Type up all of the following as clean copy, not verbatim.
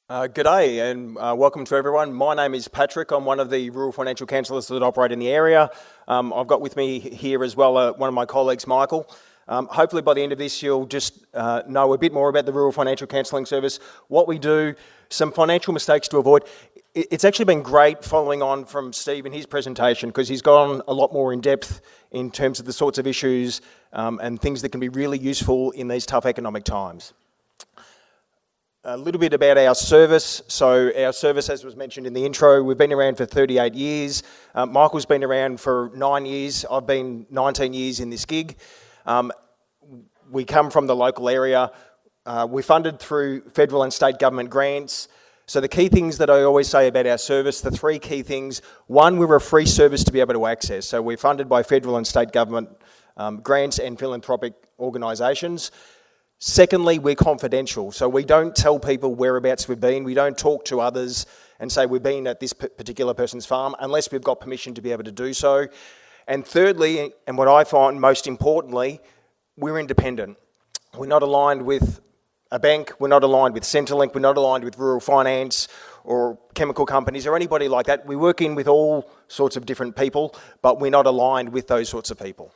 G'day and welcome to everyone. My name is Patrick. I'm one of the rural financial counsellors that operate in the area. I've got with me here as well one of my colleagues, Michael. Hopefully by the end of this you'll just know a bit more about the rural financial counselling service, what we do, some financial mistakes to avoid. It's actually been great following on from Steve in his presentation because he's gone a lot more in depth in terms of the sorts of issues and things that can be really useful in these tough economic times. A little bit about our service. So our service, as was mentioned in the intro, we've been around for 38 years. Michael's been around for 9 years. I've been 19 years in this gig. We come from the local area. We're funded through federal and state government grants. So the key things that I always say about our service, the three key things: one, we're a free service to be able to access. So we're funded by federal and state government grants and philanthropic organisations. Secondly, we're confidential, so we don't tell people whereabouts we've been. We don't talk to others and say we've been at this particular person's farm unless we've got permission to be able to do so. And thirdly, and what I find most importantly, we're independent. We're not aligned with a bank, we're not aligned with Centrelink, we're not aligned with rural finance or chemical companies or anybody like that. We work in with all sorts of different people, but we're not aligned with those sorts of people.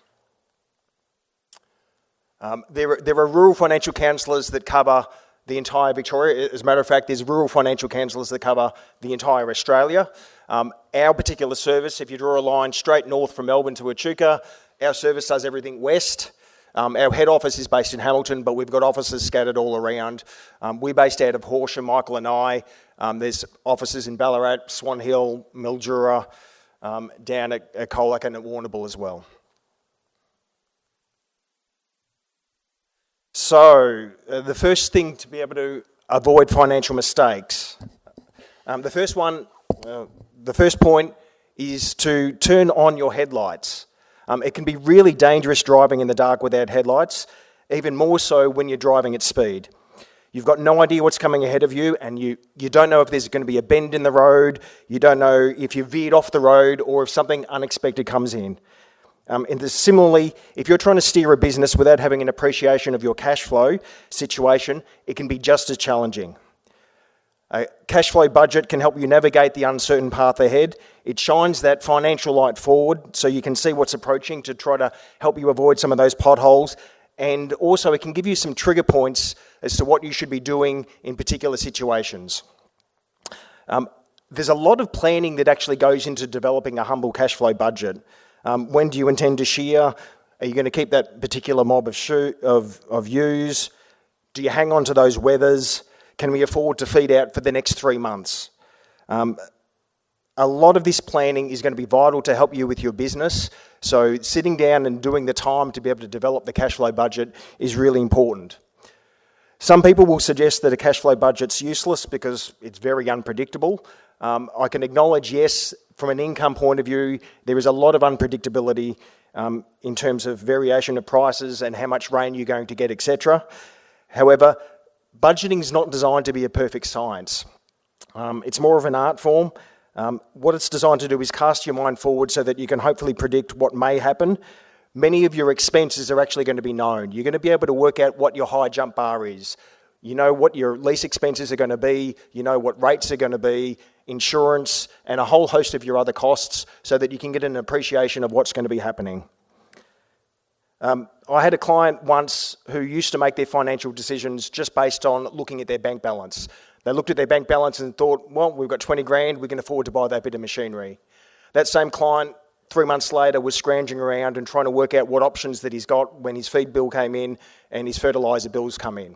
There are rural financial counsellors that cover the entire Victoria. As a matter of fact, there's rural financial counsellors that cover the entire Australia. Our particular service, if you draw a line straight north from Melbourne to Echuca, our service does everything west. Our head office is based in Hamilton, but we've got offices scattered all around. We're based out of Horsham, Michael and I. There's offices in Ballarat, Swan Hill, Mildura, down at Colac and at Warrnambool as well. So, the first thing to be able to avoid financial mistakes. The first point is to turn on your headlights. It can be really dangerous driving in the dark without headlights, even more so when you're driving at speed. You've got no idea what's coming ahead of you, and you don't know if there's going to be a bend in the road, you don't know if you veered off the road or if something unexpected comes in. And similarly, if you're trying to steer a business without having an appreciation of your cash flow situation, it can be just as challenging. A cash flow budget can help you navigate the uncertain path ahead. It shines that financial light forward so you can see what's approaching to try to help you avoid some of those potholes. And also it can give you some trigger points as to what you should be doing in particular situations. There's a lot of planning that actually goes into developing a humble cash flow budget. When do you intend to shear? Are you going to keep that particular mob of ewes? Do you hang on to those wethers? Can we afford to feed out for the next 3 months? A lot of this planning is going to be vital to help you with your business. So sitting down and doing the time to be able to develop the cash flow budget is really important. Some people will suggest that a cash flow budget's useless because it's very unpredictable. I can acknowledge, yes, from an income point of view, there is a lot of unpredictability in terms of variation of prices and how much rain you're going to get, etc. However, budgeting is not designed to be a perfect science. It's more of an art form. What it's designed to do is cast your mind forward so that you can hopefully predict what may happen. Many of your expenses are actually going to be known. You're going to be able to work out what your high jump bar is. You know what your lease expenses are going to be, you know what rates are going to be, insurance, and a whole host of your other costs so that you can get an appreciation of what's going to be happening. I had a client once who used to make their financial decisions just based on looking at their bank balance. They looked at their bank balance and thought, well, we've got 20 grand, we can afford to buy that bit of machinery. That same client, 3 months later, was scrounging around and trying to work out what options that he's got when his feed bill came in and his fertiliser bills come in.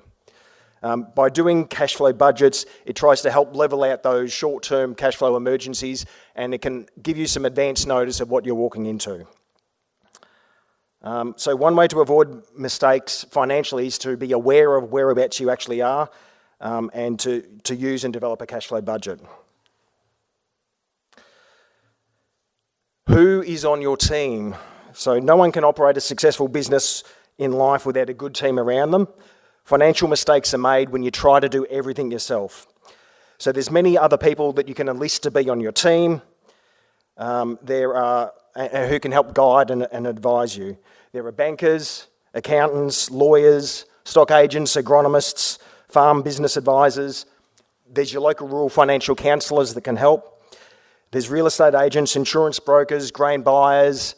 By doing cash flow budgets, it tries to help level out those short-term cash flow emergencies, and it can give you some advance notice of what you're walking into. So one way to avoid mistakes financially is to be aware of whereabouts you actually are and to use and develop a cash flow budget. Who is on your team? So no one can operate a successful business in life without a good team around them. Financial mistakes are made when you try to do everything yourself. So there's many other people that you can enlist to be on your team. There are who can help guide and advise you. There are bankers, accountants, lawyers, stock agents, agronomists, farm business advisors. There's your local rural financial counsellors that can help. There's real estate agents, insurance brokers, grain buyers,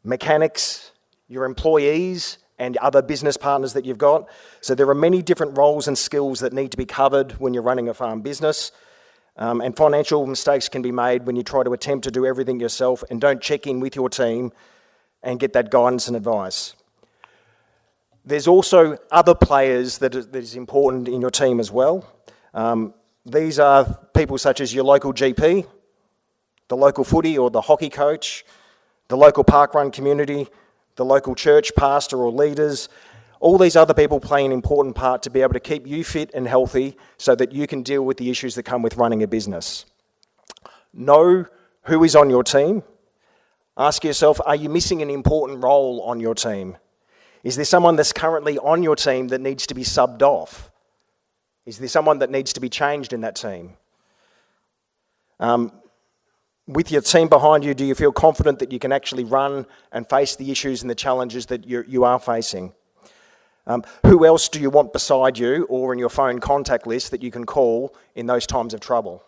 mechanics, your employees, and other business partners that you've got. So there are many different roles and skills that need to be covered when you're running a farm business. And financial mistakes can be made when you try to attempt to do everything yourself and don't check in with your team and get that guidance and advice. There's also other players that is important in your team as well. These are people such as your local GP, the local footy or the hockey coach, the local parkrun community, the local church pastor or leaders. All these other people play an important part to be able to keep you fit and healthy so that you can deal with the issues that come with running a business. Know who is on your team. Ask yourself, are you missing an important role on your team? Is there someone that's currently on your team that needs to be subbed off? Is there someone that needs to be changed in that team? With your team behind you, do you feel confident that you can actually run and face the issues and the challenges that you are facing? Who else do you want beside you or in your phone contact list that you can call in those times of trouble?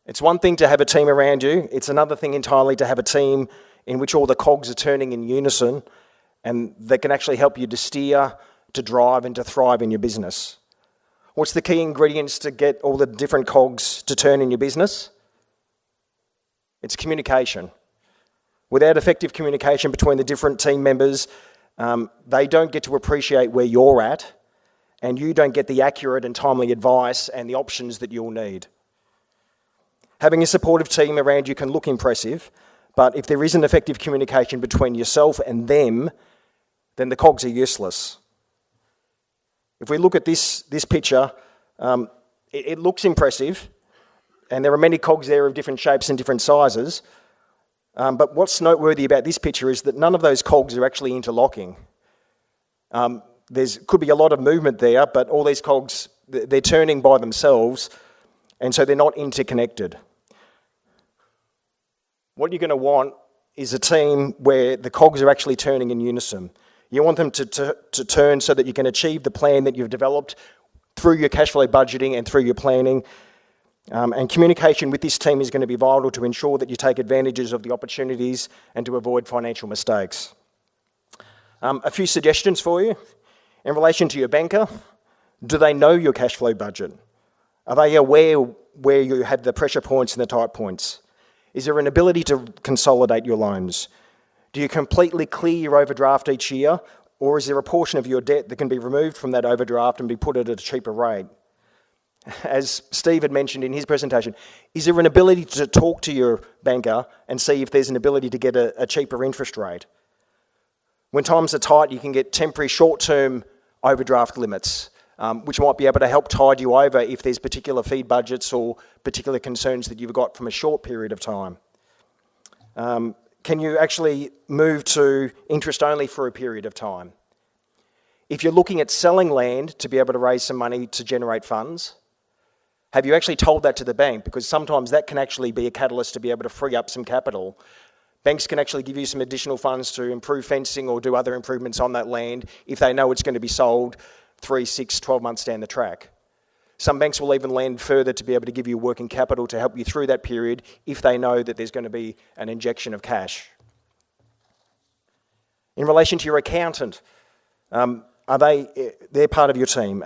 It's one thing to have a team around you. It's another thing entirely to have a team in which all the cogs are turning in unison and that can actually help you to steer, to drive and to thrive in your business. What's the key ingredients to get all the different cogs to turn in your business? It's communication. Without effective communication between the different team members, they don't get to appreciate where you're at, and you don't get the accurate and timely advice and the options that you'll need. Having a supportive team around you can look impressive, but if there isn't effective communication between yourself and them, then the cogs are useless. If we look at this picture, it looks impressive, and there are many cogs there of different shapes and different sizes. But what's noteworthy about this picture is that none of those cogs are actually interlocking. Could be a lot of movement there, but all these cogs, they're turning by themselves, and so they're not interconnected. What you're going to want is a team where the cogs are actually turning in unison. You want them to turn so that you can achieve the plan that you've developed through your cash flow budgeting and through your planning. And communication with this team is going to be vital to ensure that you take advantages of the opportunities and to avoid financial mistakes. A few suggestions for you. In relation to your banker, do they know your cash flow budget? Are they aware where you have the pressure points and the tight points? Is there an ability to consolidate your loans? Do you completely clear your overdraft each year, or is there a portion of your debt that can be removed from that overdraft and be put at a cheaper rate? As Steve had mentioned in his presentation, is there an ability to talk to your banker and see if there's an ability to get a cheaper interest rate? When times are tight, you can get temporary short-term overdraft limits, which might be able to help tide you over if there's particular feed budgets or particular concerns that you've got from a short period of time. Can you actually move to interest only for a period of time? If you're looking at selling land to be able to raise some money to generate funds, have you actually told that to the bank? Because sometimes that can actually be a catalyst to be able to free up some capital. Banks can actually give you some additional funds to improve fencing or do other improvements on that land if they know it's going to be sold 3, 6, 12 months down the track. Some banks will even lend further to be able to give you working capital to help you through that period if they know that there's going to be an injection of cash. In relation to your accountant, they're part of your team.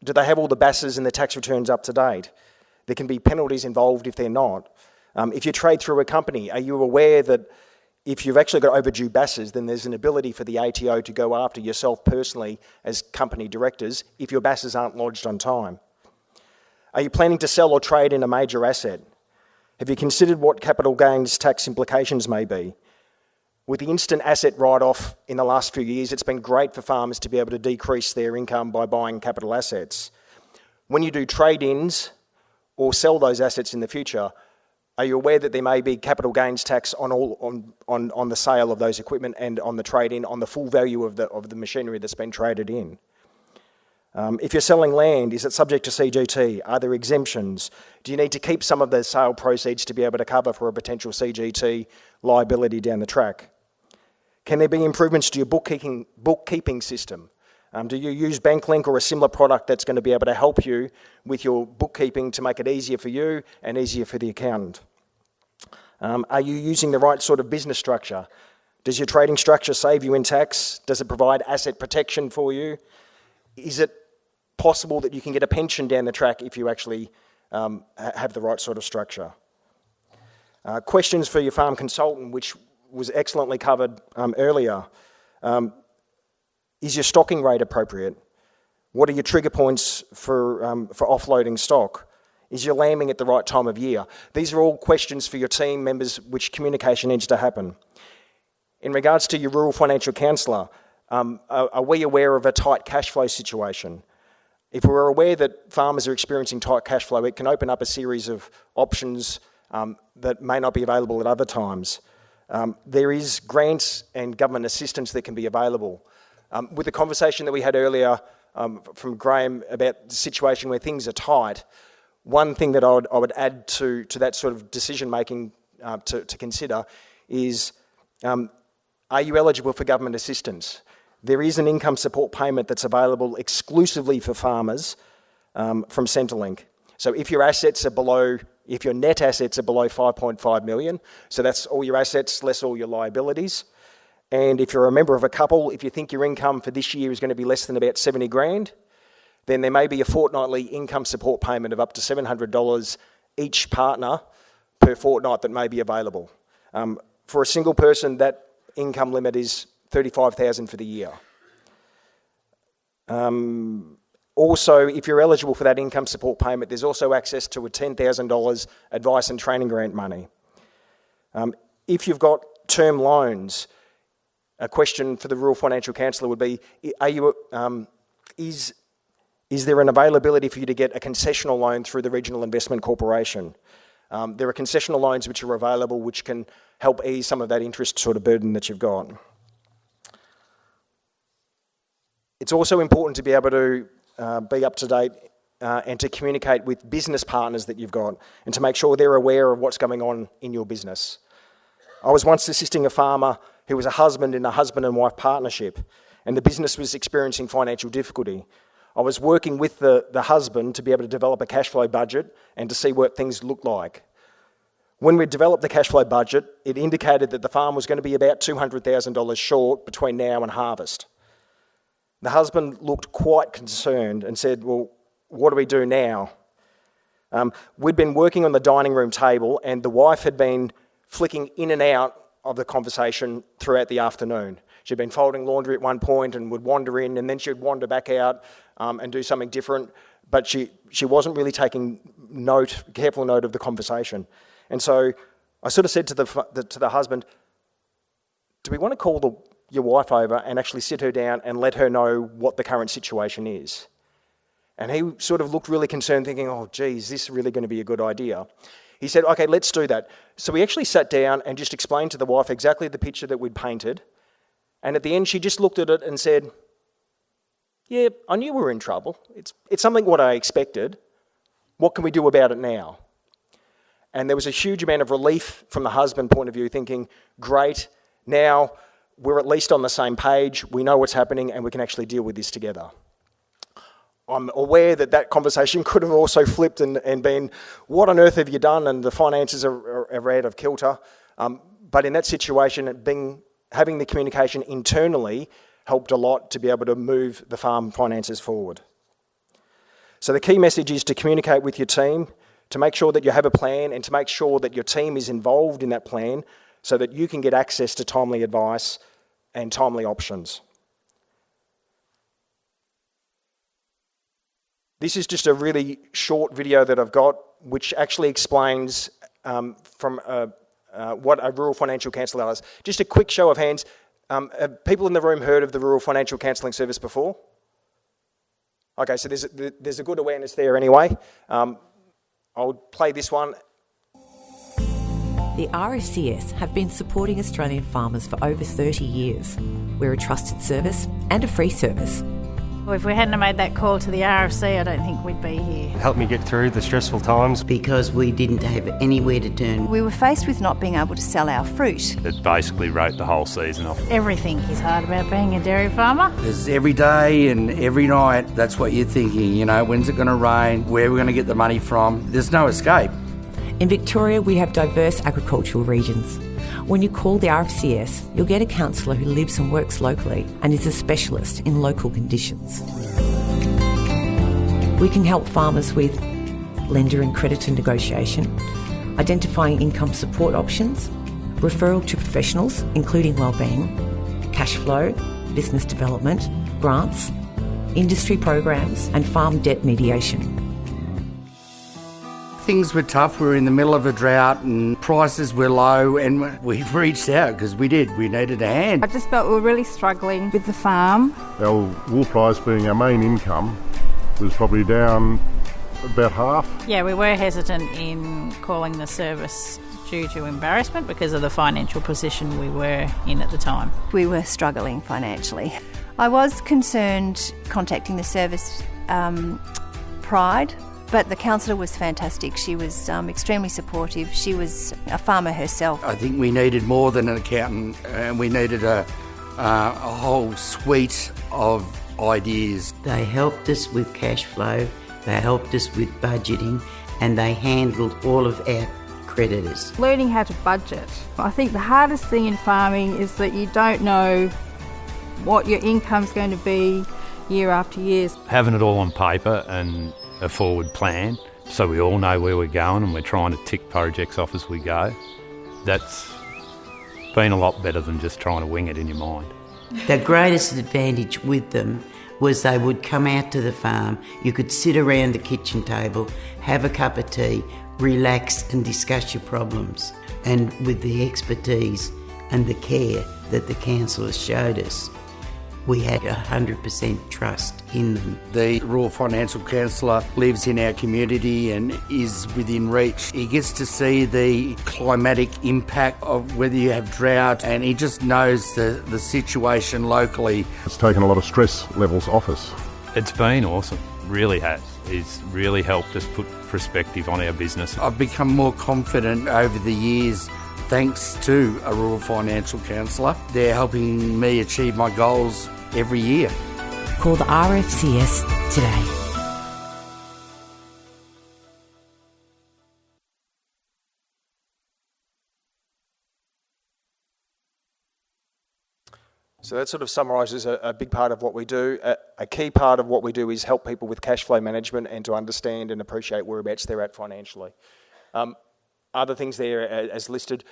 Do they have all the BASs and the tax returns up to date? There can be penalties involved if they're not. If you trade through a company, are you aware that if you've actually got overdue BASs, then there's an ability for the ATO to go after yourself personally as company directors if your BASs aren't lodged on time? Are you planning to sell or trade in a major asset? Have you considered what capital gains tax implications may be? With the instant asset write-off in the last few years, it's been great for farmers to be able to decrease their income by buying capital assets. When you do trade-ins or sell those assets in the future, are you aware that there may be capital gains tax on the sale of those equipment and on the trade-in, on the full value of the machinery that's been traded in? If you're selling land, is it subject to CGT? Are there exemptions? Do you need to keep some of the sale proceeds to be able to cover for a potential CGT liability down the track? Can there be improvements to your bookkeeping system? Do you use BankLink or a similar product that's going to be able to help you with your bookkeeping to make it easier for you and easier for the accountant? Are you using the right sort of business structure? Does your trading structure save you in tax? Does it provide asset protection for you? Is it possible that you can get a pension down the track if you actually have the right sort of structure? Questions for your farm consultant, which was excellently covered earlier. Is your stocking rate appropriate? What are your trigger points for offloading stock? Is your lambing at the right time of year? These are all questions for your team members which communication needs to happen. In regards to your rural financial counsellor, are we aware of a tight cash flow situation? If we're aware that farmers are experiencing tight cash flow, it can open up a series of options that may not be available at other times. There is grants and government assistance that can be available. With the conversation that we had earlier from Graham about the situation where things are tight, one thing that I would add to that sort of decision-making to consider is, are you eligible for government assistance? There is an income support payment that's available exclusively for farmers from Centrelink. So if your net assets are below 5.5 million, so that's all your assets less all your liabilities, and if you're a member of a couple, if you think your income for this year is going to be less than about 70 grand, then there may be a fortnightly income support payment of up to $700 each partner per fortnight that may be available. For a single person, that income limit is $35,000 for the year. Also, if you're eligible for that income support payment, there's also access to a $10,000 advice and training grant money. If you've got term loans, a question for the rural financial counsellor would be, is there an availability for you to get a concessional loan through the Regional Investment Corporation? There are concessional loans which are available which can help ease some of that interest sort of burden that you've got. It's also important to be able to be up to date and to communicate with business partners that you've got and to make sure they're aware of what's going on in your business. I was once assisting a farmer who was a husband in a husband and wife partnership, and the business was experiencing financial difficulty. I was working with the husband to be able to develop a cash flow budget and to see what things looked like. When we developed the cash flow budget, it indicated that the farm was going to be about $200,000 short between now and harvest. The husband looked quite concerned and said, well, what do we do now? We'd been working on the dining room table and the wife had been flicking in and out of the conversation throughout the afternoon. She'd been folding laundry at one point and would wander in, and then she'd wander back out and do something different, but she wasn't really taking careful note of the conversation. And so I sort of said to the husband, do we want to call your wife over and actually sit her down and let her know what the current situation is? And he sort of looked really concerned, thinking, oh, geez, is this really going to be a good idea? He said, okay, let's do that. So we actually sat down and just explained to the wife exactly the picture that we'd painted. And at the end, she just looked at it and said, yeah, I knew we were in trouble. It's something what I expected. What can we do about it now? And there was a huge amount of relief from the husband point of view, thinking, great, now we're at least on the same page, we know what's happening, and we can actually deal with this together. I'm aware that conversation could have also flipped and been, what on earth have you done? And the finances are out of kilter. But in that situation, having the communication internally helped a lot to be able to move the farm finances forward. So the key message is to communicate with your team, to make sure that you have a plan and to make sure that your team is involved in that plan so that you can get access to timely advice and timely options. This is just a really short video that I've got which actually explains from what a rural financial counsellor does. Just a quick show of hands. Have people in the room heard of the Rural Financial Counselling Service before? Okay, so there's a good awareness there anyway. I'll play this one. The RFCS have been supporting Australian farmers for over 30 years. We're a trusted service and a free service. Well, if we hadn't have made that call to the RFC, I don't think we'd be here. Helped me get through the stressful times. Because we didn't have anywhere to turn. We were faced with not being able to sell our fruit. It basically wrote the whole season off. Everything is hard about being a dairy farmer. There's every day and every night, that's what you're thinking, you know, when's it going to rain, where are we going to get the money from? There's no escape. In Victoria, we have diverse agricultural regions. When you call the RFCS, you'll get a counsellor who lives and works locally and is a specialist in local conditions. We can help farmers with lender and creditor negotiation, identifying income support options, referral to professionals, including wellbeing, cash flow, business development, grants, industry programs and farm debt mediation. Things were tough, we were in the middle of a drought and prices were low, and we reached out because we needed a hand. I just felt we were really struggling with the farm. Our wool price being our main income was probably down about half. Yeah, we were hesitant in calling the service due to embarrassment because of the financial position we were in at the time. We were struggling financially. I was concerned contacting the service Pride, but the counsellor was fantastic. She was extremely supportive. She was a farmer herself. I think we needed more than an accountant, and we needed a whole suite of ideas. They helped us with cash flow, they helped us with budgeting, and they handled all of our creditors. Learning how to budget. I think the hardest thing in farming is that you don't know what your income's going to be year after year. Having it all on paper and a forward plan so we all know where we're going and we're trying to tick projects off as we go, that's been a lot better than just trying to wing it in your mind. The greatest advantage with them was they would come out to the farm, you could sit around the kitchen table, have a cup of tea, relax and discuss your problems. And with the expertise and the care that the counsellors showed us, we had 100% trust in them. The Rural Financial Counsellor lives in our community and is within reach. He gets to see the climatic impact of whether you have drought, and he just knows the situation locally. It's taken a lot of stress levels off us. It's been awesome, really has. It's really helped us put perspective on our business. I've become more confident over the years thanks to a Rural Financial Counsellor. They're helping me achieve my goals every year. Call the RFCS today. So that sort of summarises a big part of what we do. A key part of what we do is help people with cash flow management and to understand and appreciate whereabouts they're at financially. Other things there as listed.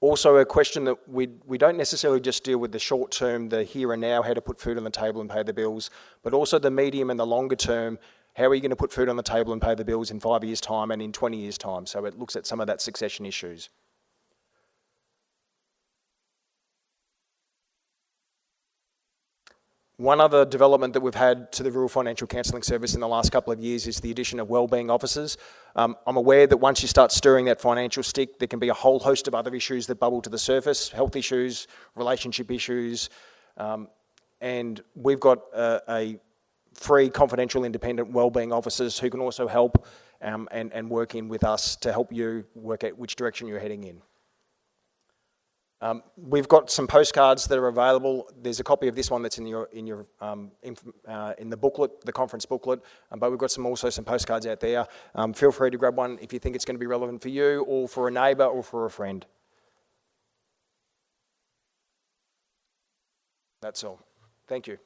Also a question that we don't necessarily just deal with the short term, the here and now, how to put food on the table and pay the bills, but also the medium and the longer term, how are you going to put food on the table and pay the bills in 5 years' time and in 20 years' time? So it looks at some of that succession issues. One other development that we've had to the Rural Financial Counselling Service in the last couple of years is the addition of wellbeing officers. I'm aware that once you start stirring that financial stick, there can be a whole host of other issues that bubble to the surface, health issues, relationship issues, and we've got a free, confidential, independent wellbeing officers who can also help and work in with us to help you work out which direction you're heading in. We've got some postcards that are available. There's a copy of this one that's in the booklet, the conference booklet, but we've got also some postcards out there. Feel free to grab one if you think it's going to be relevant for you or for a neighbour or for a friend. That's all. Thank you.